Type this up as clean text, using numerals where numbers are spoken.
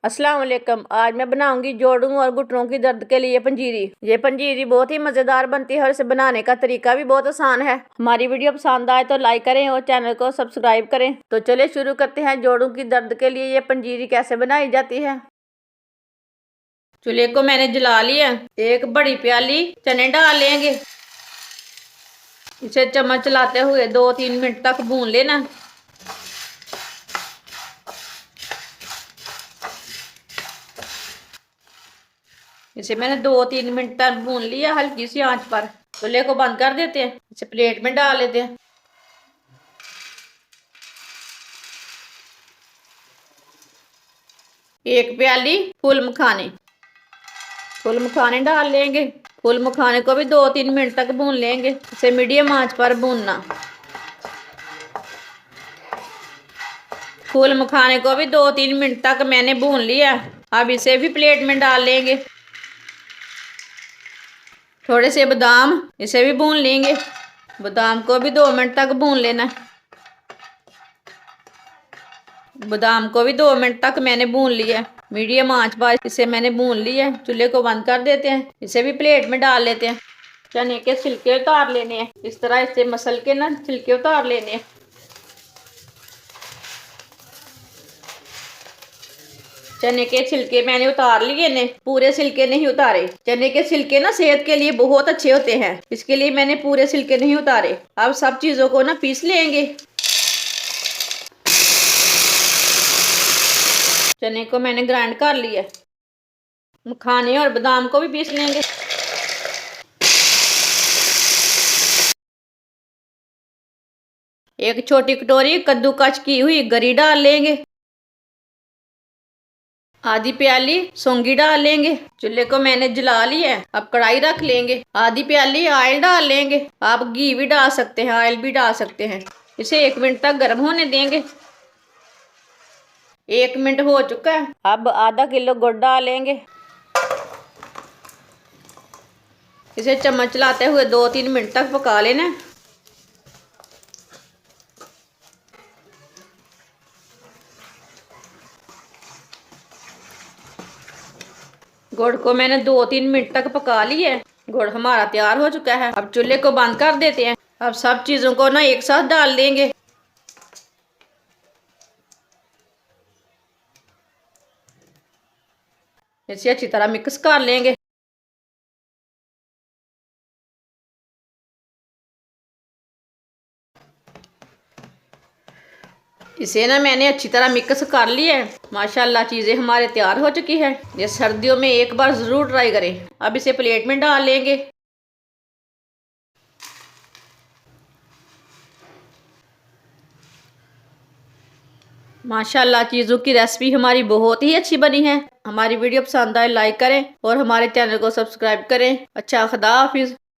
अस्सलाम वालेकुम। आज मैं बनाऊंगी जोड़ों और घुटनों की दर्द के लिए पंजीरी। ये पंजीरी बहुत ही मज़ेदार बनती है और इसे बनाने का तरीका भी बहुत आसान है। हमारी वीडियो पसंद आए तो लाइक करें और चैनल को सब्सक्राइब करें। तो चलिए शुरू करते हैं। जोड़ों की दर्द के लिए ये पंजीरी कैसे बनाई जाती है। चूल्हे को मैंने जला लिया। एक बड़ी प्याली चने डाल लेंगे। इसे चम्मच चलाते हुए 2-3 मिनट तक भून लेना। इसे मैंने 2-3 मिनट तक भून लिया हल्की सी आंच पर। चूल्हे को बंद कर देते हैं। इसे प्लेट में डाल लेते हैं। एक प्याली फूल मखाने डाल लेंगे। फूल मखाने को भी 2-3 मिनट तक भून लेंगे। इसे मीडियम आंच पर भूनना। फूल मखाने को भी 2-3 मिनट तक मैंने भून लिया। अब इसे भी प्लेट में डाल लेंगे। थोड़े से बादाम, इसे भी भून लेंगे। बादाम को भी 2 मिनट तक भून लेना। बादाम को भी 2 मिनट तक मैंने भून लिया। मीडियम आंच पर इसे मैंने भून लिया। चूल्हे को बंद कर देते हैं। इसे भी प्लेट में डाल लेते हैं। चने के छिलके उतार लेने हैं। इस तरह इसे मसल के ना छिलके उतार लेने हैं। चने के छिलके मैंने उतार लिए ने, पूरे छिलके नहीं उतारे। चने के छिलके ना सेहत के लिए बहुत अच्छे होते हैं, इसके लिए मैंने पूरे छिलके नहीं उतारे। अब सब चीजों को ना पीस लेंगे। चने को मैंने ग्राइंड कर लिया। मखाने और बादाम को भी पीस लेंगे। एक छोटी कटोरी कद्दूकस की हुई गरी डाल लेंगे। आधी प्याली सौंगी डाल लेंगे। चूल्हे को मैंने जला लिया है। अब कढ़ाई रख लेंगे। आधी प्याली ऑयल डाल लेंगे। आप घी भी डाल सकते हैं, ऑयल भी डाल सकते हैं। इसे 1 मिनट तक गर्म होने देंगे। 1 मिनट हो चुका है। अब आधा किलो गुड़ डाल लेंगे। इसे चम्मच चलाते हुए 2-3 मिनट तक पका लेना। गुड़ को मैंने 2-3 मिनट तक पका लिया है। गुड़ हमारा तैयार हो चुका है। अब चूल्हे को बंद कर देते हैं। अब सब चीजों को ना एक साथ डाल देंगे। इसे अच्छी तरह मिक्स कर लेंगे। इसे ना मैंने अच्छी तरह मिक्स कर लिया है। माशाल्लाह चीज़ें हमारे तैयार हो चुकी है। ये सर्दियों में एक बार ज़रूर ट्राई करें। अब इसे प्लेट में डाल लेंगे। माशाल्लाह चीज़ों की रेसिपी हमारी बहुत ही अच्छी बनी है। हमारी वीडियो पसंद आए लाइक करें और हमारे चैनल को सब्सक्राइब करें। अच्छा, खुदा हाफिज़।